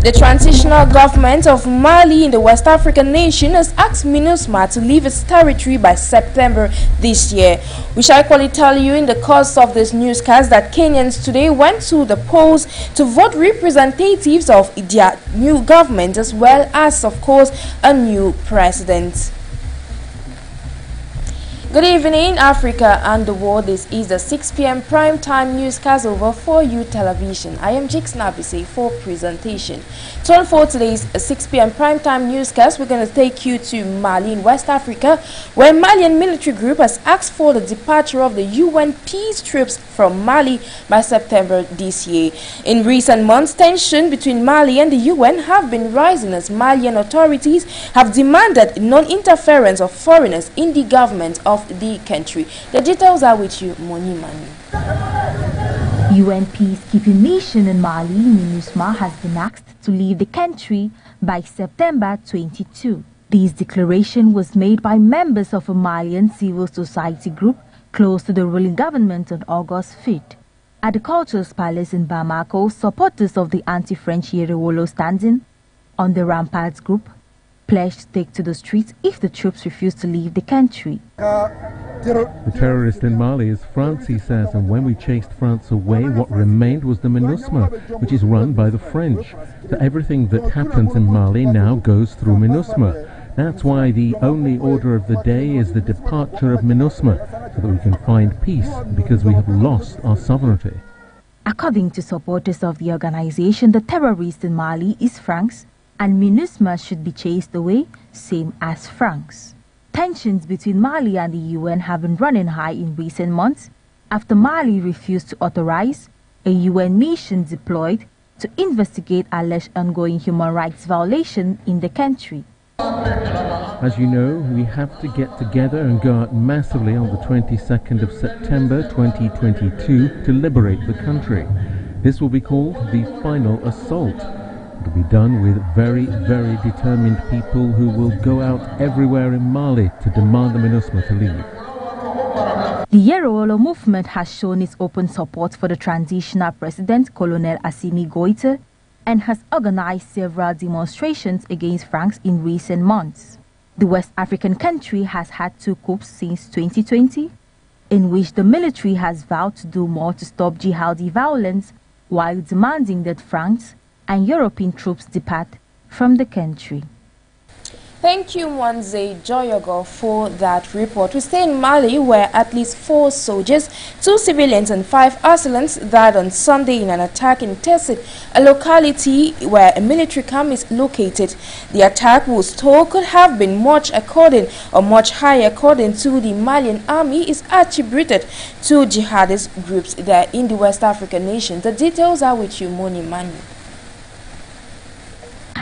The transitional government of Mali in the West African nation has asked MINUSMA to leave its territory by September this year. We shall equally tell you in the course of this newscast that Kenyans today went to the polls to vote representatives of their new government as well as, of course, a new president. Good evening, Africa and the world. This is the 6 p.m. prime time newscast over 4U television. I am Jix Nabise for presentation. So for today's 6 p.m. prime time newscast, we're going to take you to Mali in West Africa, where Malian military group has asked for the departure of the UN peace troops from Mali by September this year. In recent months, tension between Mali and the UN have been rising as Malian authorities have demanded non-interference of foreigners in the government of the country. The details are with you, Moni Manu. UN peacekeeping mission in Mali, MINUSMA, has been asked to leave the country by September 22. This declaration was made by members of a Malian civil society group close to the ruling government on August 5th. At the Culture's Palace in Bamako, supporters of the anti-French Yerewolo standing on the Ramparts group pledged to take to the streets if the troops refuse to leave the country. The terrorist in Mali is France, he says, and when we chased France away, what remained was the MINUSMA, which is run by the French. So everything that happens in Mali now goes through MINUSMA. That's why the only order of the day is the departure of MINUSMA, so that we can find peace, because we have lost our sovereignty. According to supporters of the organization, the terrorist in Mali is France, and MINUSMA should be chased away, same as France. Tensions between Mali and the UN have been running high in recent months after Mali refused to authorize a UN mission deployed to investigate alleged ongoing human rights violations in the country. As you know, we have to get together and go out massively on the 22nd of September 2022 to liberate the country. This will be called the final assault. It will be done with very, very determined people who will go out everywhere in Mali to demand the MINUSMA to leave. The Yerewolo movement has shown its open support for the transitional president, Colonel Assimi Goïta, and has organized several demonstrations against France in recent months. The West African country has had 2 coups since 2020, in which the military has vowed to do more to stop jihadi violence while demanding that France and European troops depart from the country. Thank you, Mwanze Joyogo, for that report. We stay in Mali, where at least 4 soldiers, 2 civilians and 5 assailants died on Sunday in an attack in Tessit, a locality where a military camp is located. The attack was told could have been much higher according to the Malian army is attributed to jihadist groups there in the West African nation. The details are with you, Moni Manu.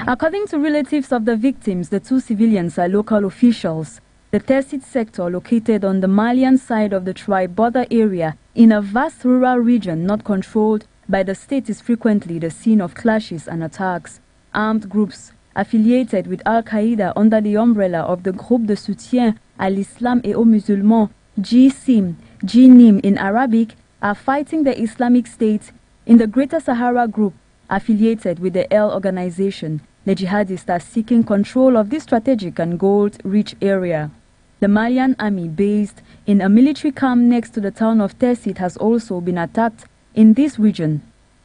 According to relatives of the victims, the 2 civilians are local officials. The Tessit sector, located on the Malian side of the tribe border area in a vast rural region not controlled by the state, is frequently the scene of clashes and attacks. Armed groups affiliated with Al-Qaeda under the umbrella of the Groupe de Soutien à l'Islam et aux Musulmans, GNIM in Arabic, are fighting the Islamic State in the Greater Sahara Group, affiliated with the El organization. The jihadists are seeking control of this strategic and gold-rich area. The Malian army, based in a military camp next to the town of Tessit, has also been attacked in this region.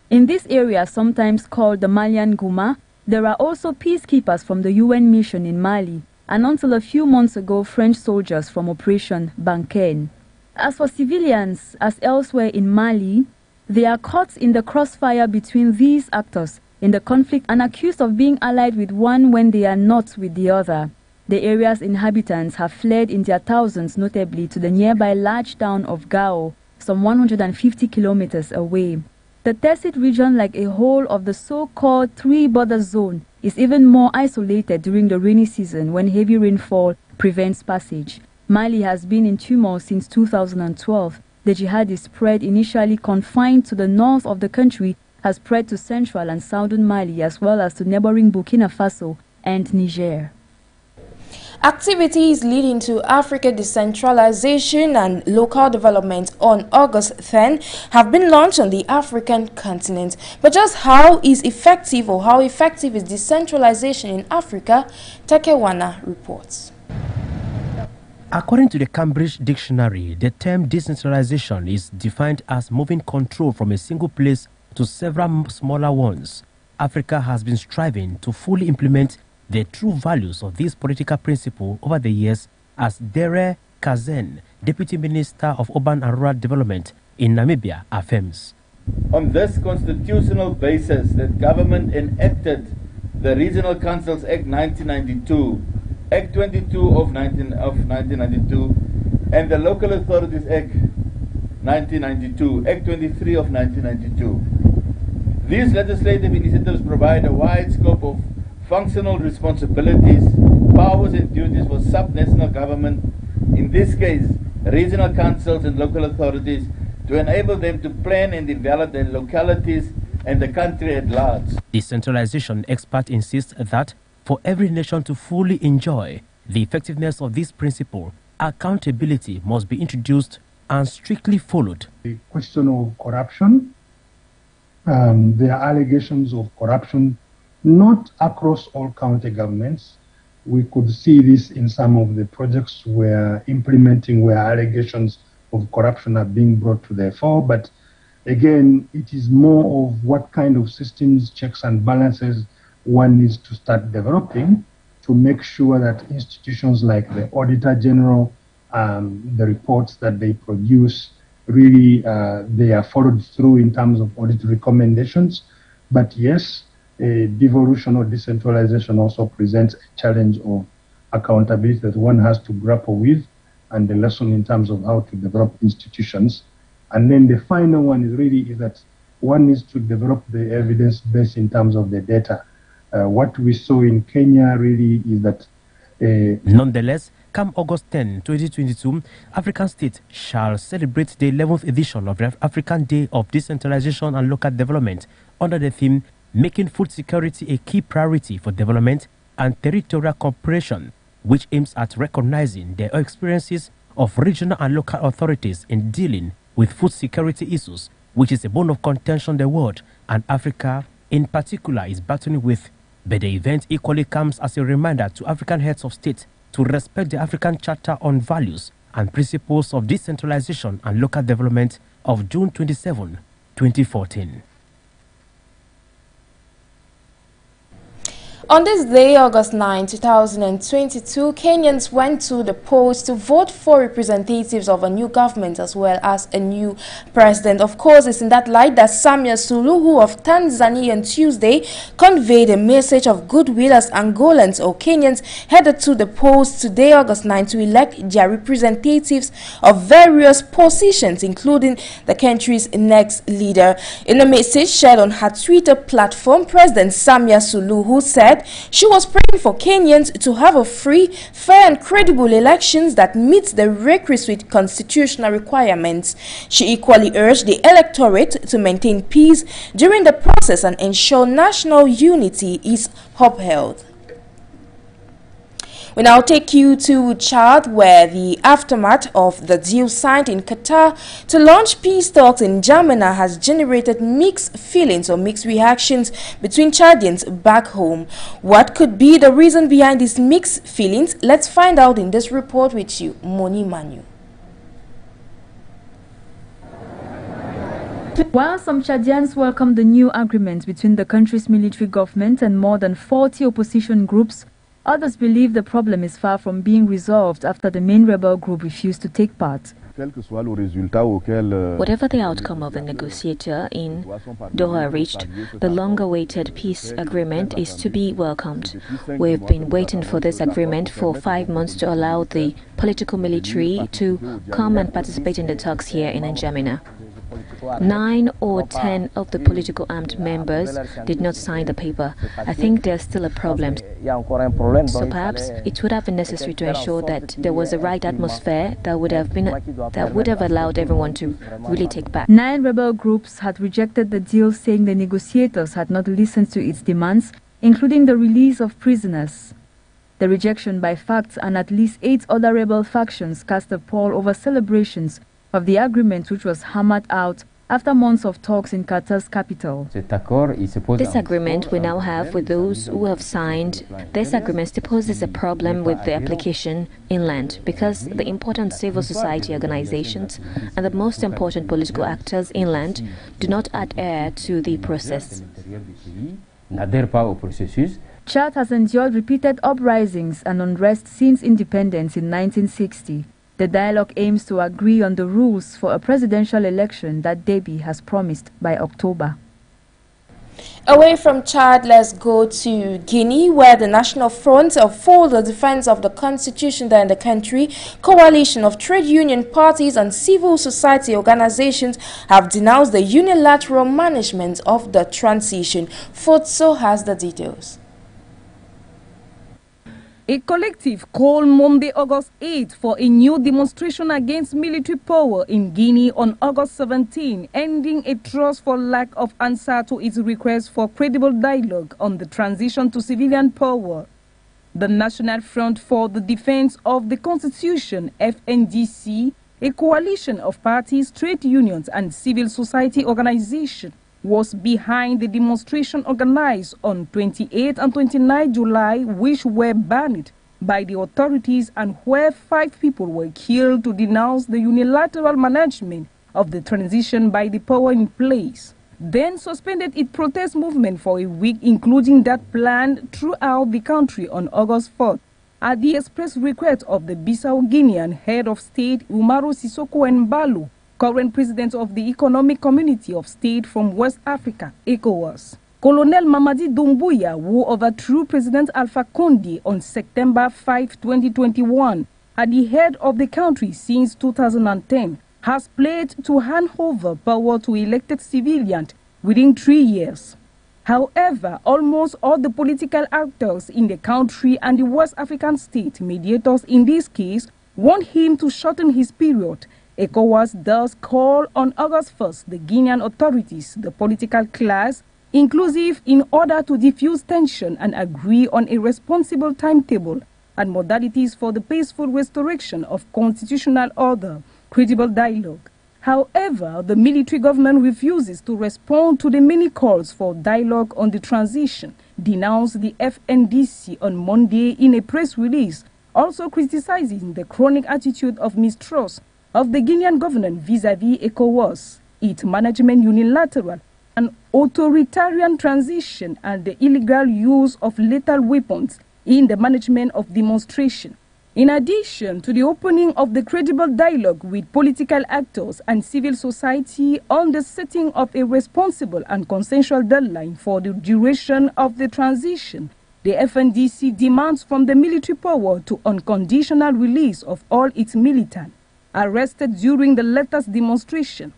In this area, sometimes called the Malian Gouma, there are also peacekeepers from the UN mission in Mali, and until a few months ago, French soldiers from Operation Banken. As for civilians, as elsewhere in Mali, they are caught in the crossfire between these actors in the conflict and accused of being allied with one when they are not with the other. The area's inhabitants have fled in their thousands, notably to the nearby large town of Gao, some 150 kilometers away. The Tessit region, like a whole of the so-called 3-border zone, is even more isolated during the rainy season when heavy rainfall prevents passage. Mali has been in turmoil since 2012. The jihadist spread, initially confined to the north of the country, has spread to central and southern Mali as well as to neighboring Burkina Faso and Niger. Activities leading to Africa decentralization and local development on August 10 have been launched on the African continent. But just how effective is decentralization in Africa? Takewana reports. According to the Cambridge Dictionary, the term decentralization is defined as moving control from a single place to several smaller ones. Africa has been striving to fully implement the true values of this political principle over the years, as Dere Kazen, Deputy Minister of Urban and Rural Development in Namibia, affirms. On this constitutional basis, that government enacted the Regional Councils Act 1992, Act 22 of 1992, and the Local Authorities Act 1992, Act 23 of 1992. These legislative initiatives provide a wide scope of functional responsibilities, powers and duties for subnational government, in this case regional councils and local authorities, to enable them to plan and develop their localities and the country at large. Decentralization expert insists that for every nation to fully enjoy the effectiveness of this principle, accountability must be introduced and strictly followed. The question of corruption, there are allegations of corruption not across all county governments. We could see this in some of the projects we're implementing where allegations of corruption are being brought to the fore. But again, it is more of what kind of systems, checks and balances one needs to start developing to make sure that institutions like the Auditor General, the reports that they produce, really they are followed through in terms of audit recommendations. But yes, devolution or decentralization also presents a challenge of accountability that one has to grapple with, and the lesson in terms of how to develop institutions. And then the final one is that one needs to develop the evidence base in terms of the data. What we saw in Kenya really is that... Nonetheless, come August 10, 2022, African states shall celebrate the 11th edition of the African Day of Decentralization and Local Development under the theme Making Food Security a Key Priority for Development and Territorial Cooperation, which aims at recognizing the experiences of regional and local authorities in dealing with food security issues, which is a bone of contention the world and Africa in particular is battling with. But the event equally comes as a reminder to African heads of state to respect the African Charter on Values and Principles of Decentralization and Local Development of June 27, 2014. On this day, August 9, 2022, Kenyans went to the polls to vote for representatives of a new government as well as a new president. Of course, it's in that light that Samia Suluhu of Tanzania on Tuesday conveyed a message of goodwill as Angolans or Kenyans headed to the polls today, August 9, to elect their representatives of various positions, including the country's next leader. In a message shared on her Twitter platform, President Samia Suluhu said she was praying for Kenyans to have a free, fair and credible elections that meets the requisite constitutional requirements. She equally urged the electorate to maintain peace during the process and ensure national unity is upheld. We now take you to Chad, where the aftermath of the deal signed in Qatar to launch peace talks in N'Djamena has generated mixed feelings or mixed reactions between Chadians back home. What could be the reason behind these mixed feelings? Let's find out in this report with you, Moni Manu. While some Chadians welcome the new agreement between the country's military government and more than 40 opposition groups, others believe the problem is far from being resolved after the main rebel group refused to take part. Whatever the outcome of the negotiator in Doha reached, the long-awaited peace agreement is to be welcomed. We've been waiting for this agreement for 5 months to allow the political military to come and participate in the talks here in N'Djamena. 9 or 10 of the political armed members did not sign the paper. I think there's still a problem. So perhaps it would have been necessary to ensure that there was a right atmosphere that would have allowed everyone to really take part. 9 rebel groups had rejected the deal, saying the negotiators had not listened to its demands, including the release of prisoners. The rejection by FACT and at least 8 other rebel factions cast a pall over celebrations of the agreement, which was hammered out after months of talks in Qatar's capital. This agreement we now have with those who have signed this agreement supposes a problem with the application inland, because the important civil society organizations and the most important political actors inland do not adhere to the process. Chad has endured repeated uprisings and unrest since independence in 1960. The dialogue aims to agree on the rules for a presidential election that Déby has promised by October. Away from Chad, let's go to Guinea, where the National Front for the Defense of the Constitution there in the country, coalition of trade union parties and civil society organizations have denounced the unilateral management of the transition. Futso has the details. A collective called Monday, August 8 for a new demonstration against military power in Guinea on August 17, ending a trust for lack of answer to its request for credible dialogue on the transition to civilian power. The National Front for the Defense of the Constitution, FNDC, a coalition of parties, trade unions and civil society organizations, was behind the demonstration organized on 28 and 29 July, which were banned by the authorities and where 5 people were killed to denounce the unilateral management of the transition by the power in place. Then suspended its protest movement for a week, including that planned throughout the country on August 4th, at the express request of the Bissau-Guinean head of state Umaru Sissoco Embalo, current president of the Economic Community of States from West Africa, ECOWAS. Colonel Mamadi Doumbouya, who overthrew President Alpha Condé on September 5, 2021, at the head of the country since 2010, has pledged to hand over power to elected civilians within 3 years. However, almost all the political actors in the country and the West African state mediators in this case want him to shorten his period. ECOWAS does call on August 1st the Guinean authorities, the political class, inclusive, in order to diffuse tension and agree on a responsible timetable and modalities for the peaceful restoration of constitutional order, credible dialogue. However, the military government refuses to respond to the many calls for dialogue on the transition, denounced the FNDC on Monday in a press release, also criticizing the chronic attitude of mistrust of the Guinean government vis-à-vis ECOWAS, its management unilateral and authoritarian transition and the illegal use of lethal weapons in the management of demonstration. In addition to the opening of the credible dialogue with political actors and civil society on the setting of a responsible and consensual deadline for the duration of the transition, the FNDC demands from the military power to unconditional release of all its militants arrested during the latest demonstration.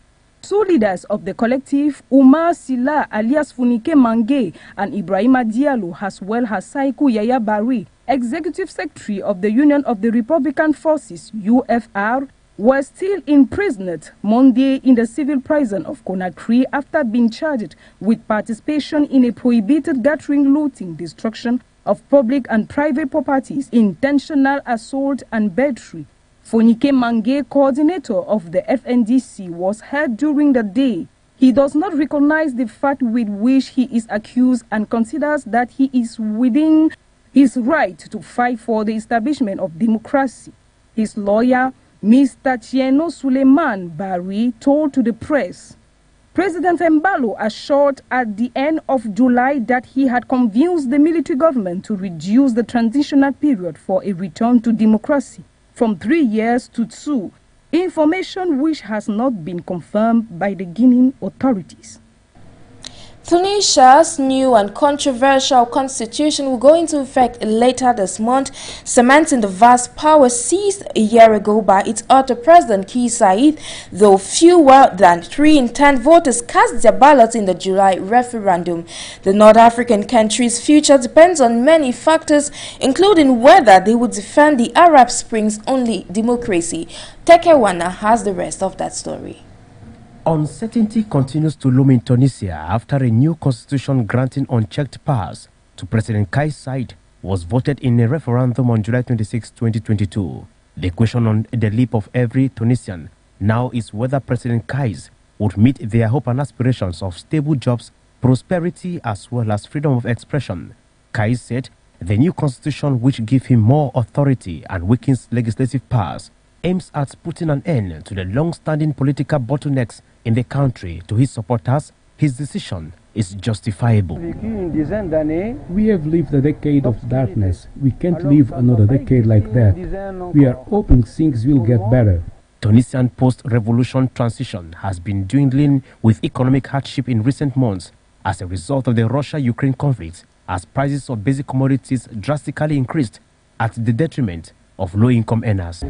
2 leaders of the collective, Umar Sila alias Funike Mange and Ibrahima Diallo, as well as Saiku Yaya Bari, Executive Secretary of the Union of the Republican Forces, UFR, were still imprisoned Monday in the civil prison of Conakry after being charged with participation in a prohibited gathering, looting, destruction of public and private properties, intentional assault and battery. Fonike Mange, coordinator of the FNDC, was heard during the day. He does not recognize the fact with which he is accused and considers that he is within his right to fight for the establishment of democracy. His lawyer, Mr. Tieno Suleiman Bari, told to the press, President Embalo assured at the end of July that he had convinced the military government to reduce the transitional period for a return to democracy from 3 years to 2, information which has not been confirmed by the Guinean authorities. Tunisia's new and controversial constitution will go into effect later this month, cementing the vast power seized a year ago by its author President Kais Saied, though fewer than 3 in 10 voters cast their ballots in the July referendum. The North African country's future depends on many factors, including whether they would defend the Arab Spring's only democracy. Tekewana has the rest of that story. Uncertainty continues to loom in Tunisia after a new constitution granting unchecked powers to President Kais Saied was voted in a referendum on July 26, 2022. The question on the lip of every Tunisian now is whether President Kais would meet their hope and aspirations of stable jobs, prosperity, as well as freedom of expression. Kais said the new constitution, which gives him more authority and weakens legislative powers, aims at putting an end to the long-standing political bottlenecks in the country. To his supporters, his decision is justifiable. We have lived a decade of darkness. We can't live another decade like that. We are hoping things will get better. Tunisian post-revolution transition has been dwindling with economic hardship in recent months as a result of the Russia-Ukraine conflict, as prices of basic commodities drastically increased at the detriment of low-income earners.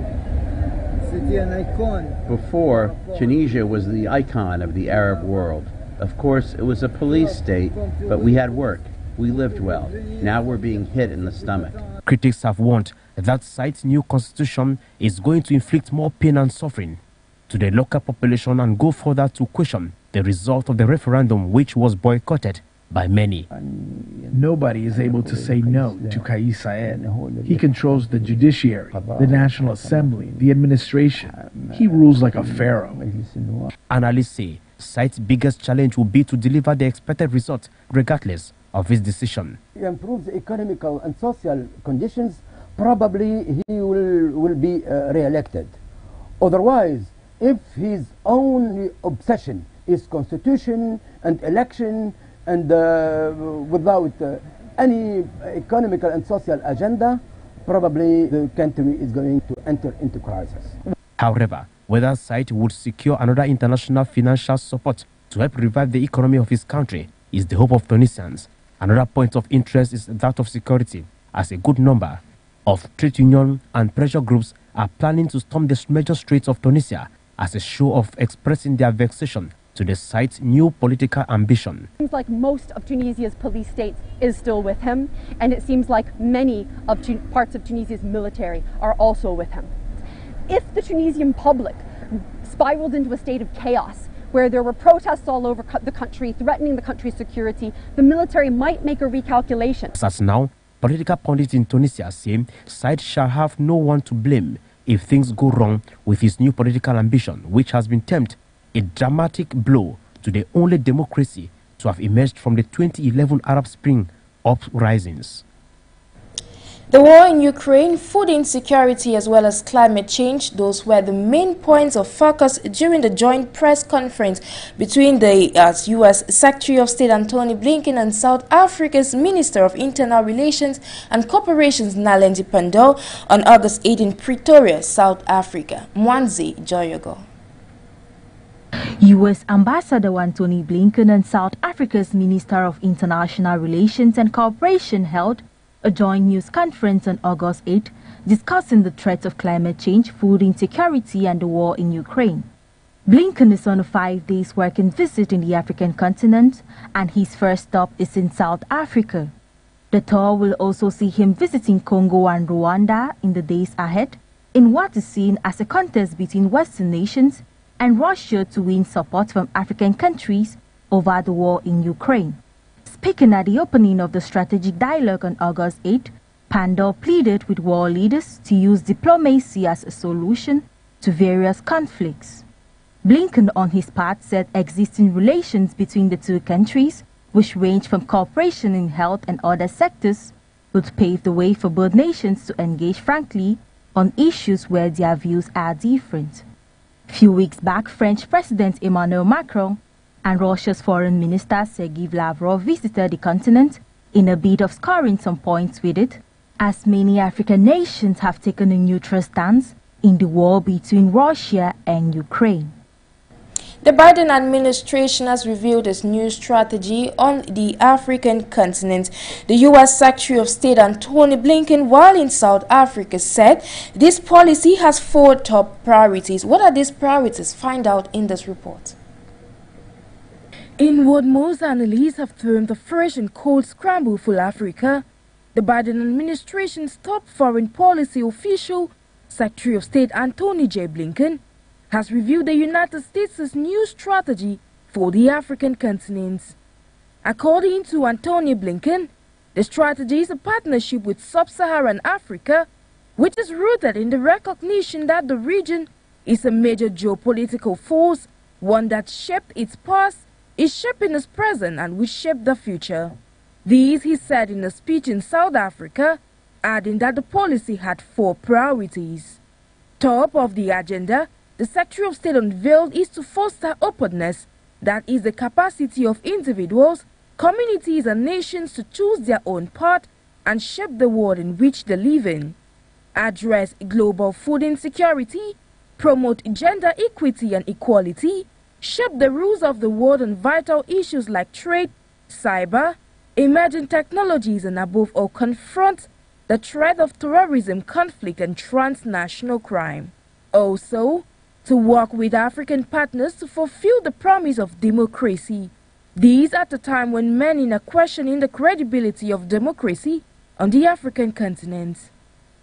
Before, Tunisia was the icon of the Arab world. Of course, it was a police state, but we had work. We lived well. Now we're being hit in the stomach. Critics have warned that site's new constitution is going to inflict more pain and suffering to the local population and go further to question the result of the referendum, which was boycotted by many. Nobody is able to say no to Kais Saied. He controls the judiciary, the National Assembly, the administration. He rules like a pharaoh. Analysts say Saied's biggest challenge will be to deliver the expected result regardless of his decision. He improves the economical and social conditions, probably he will be re-elected. Otherwise, if his only obsession is constitution and election and without any economical and social agenda, probably the country is going to enter into crisis. However, whether Saied would secure another international financial support to help revive the economy of his country is the hope of Tunisians. Another point of interest is that of security, as a good number of trade union and pressure groups are planning to storm the major streets of Tunisia as a show of expressing their vexation to the Saied's new political ambition. It seems like most of Tunisia's police state is still with him, and it seems like many of parts of Tunisia's military are also with him. If the Tunisian public spiraled into a state of chaos, where there were protests all over the country threatening the country's security, the military might make a recalculation. As now, political pundits in Tunisia say Saied shall have no one to blame if things go wrong with his new political ambition, which has been termed a dramatic blow to the only democracy to have emerged from the 2011 Arab Spring uprisings. The war in Ukraine, food insecurity as well as climate change, those were the main points of focus during the joint press conference between the U.S. Secretary of State Antony Blinken and South Africa's Minister of Internal Relations and Corporations Naledi Pandor on August 8 in Pretoria, South Africa. Mwanzi Joyogo. U.S. Ambassador Antony Blinken and South Africa's Minister of International Relations and Cooperation held a joint news conference on August 8 discussing the threats of climate change, food insecurity and the war in Ukraine. Blinken is on a 5-day working visit in the African continent and his first stop is in South Africa. The tour will also see him visiting Congo and Rwanda in the days ahead in what is seen as a contest between Western nations and Russia to win support from African countries over the war in Ukraine. Speaking at the opening of the strategic dialogue on August 8, Pandor pleaded with world leaders to use diplomacy as a solution to various conflicts. Blinken, on his part, said existing relations between the two countries, which range from cooperation in health and other sectors, would pave the way for both nations to engage frankly on issues where their views are different. A few weeks back, French President Emmanuel Macron and Russia's Foreign Minister Sergei Lavrov visited the continent in a bid of scoring some points with it, as many African nations have taken a neutral stance in the war between Russia and Ukraine. The Biden administration has revealed its new strategy on the African continent. The U.S. Secretary of State Antony Blinken, while in South Africa, said this policy has 4 top priorities. What are these priorities? Find out in this report. In what most analysts have termed a fresh and cold scramble for Africa, the Biden administration's top foreign policy official, Secretary of State Antony J. Blinken, has reviewed the United States' new strategy for the African continent. According to Antony Blinken, The strategy is a partnership with Sub-Saharan Africa, which is rooted in the recognition that the region is a major geopolitical force, one that shaped its past, is shaping its present, and will shape the future. These he said in a speech in South Africa, adding that the policy had 4 priorities. Top of the agenda, the Secretary of State unveiled is to foster openness, that is the capacity of individuals, communities and nations to choose their own path and shape the world in which they live in, address global food insecurity, promote gender equity and equality, shape the rules of the world on vital issues like trade, cyber, emerging technologies, and above all confront the threat of terrorism, conflict and transnational crime. Also, to work with African partners to fulfill the promise of democracy. These at a time when many are questioning the credibility of democracy on the African continent.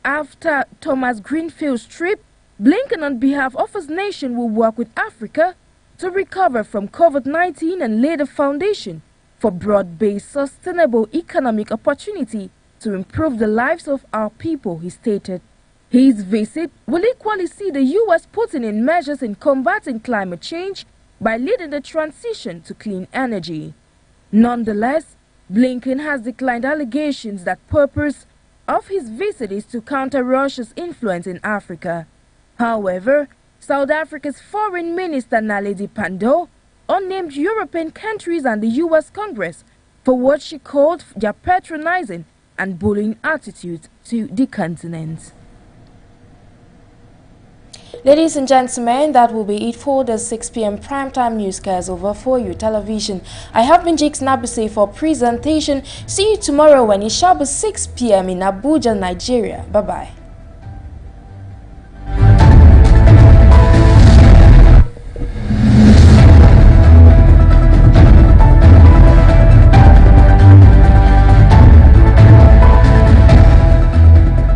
After Thomas Greenfield's trip, Blinken on behalf of his nation will work with Africa to recover from COVID-19 and lay the foundation for broad-based sustainable economic opportunity to improve the lives of our people, he stated. His visit will equally see the U.S. putting in measures in combating climate change by leading the transition to clean energy. Nonetheless, Blinken has declined allegations that purpose of his visit is to counter Russia's influence in Africa. However, South Africa's Foreign Minister Naledi Pandor unnamed European countries and the U.S. Congress for what she called their patronizing and bullying attitude to the continent. Ladies and gentlemen, that will be it for the 6 p.m. primetime newscast over For You Television. I have been Jix Nabise for presentation. See you tomorrow when it shall be 6 p.m. in Abuja, Nigeria. Bye-bye.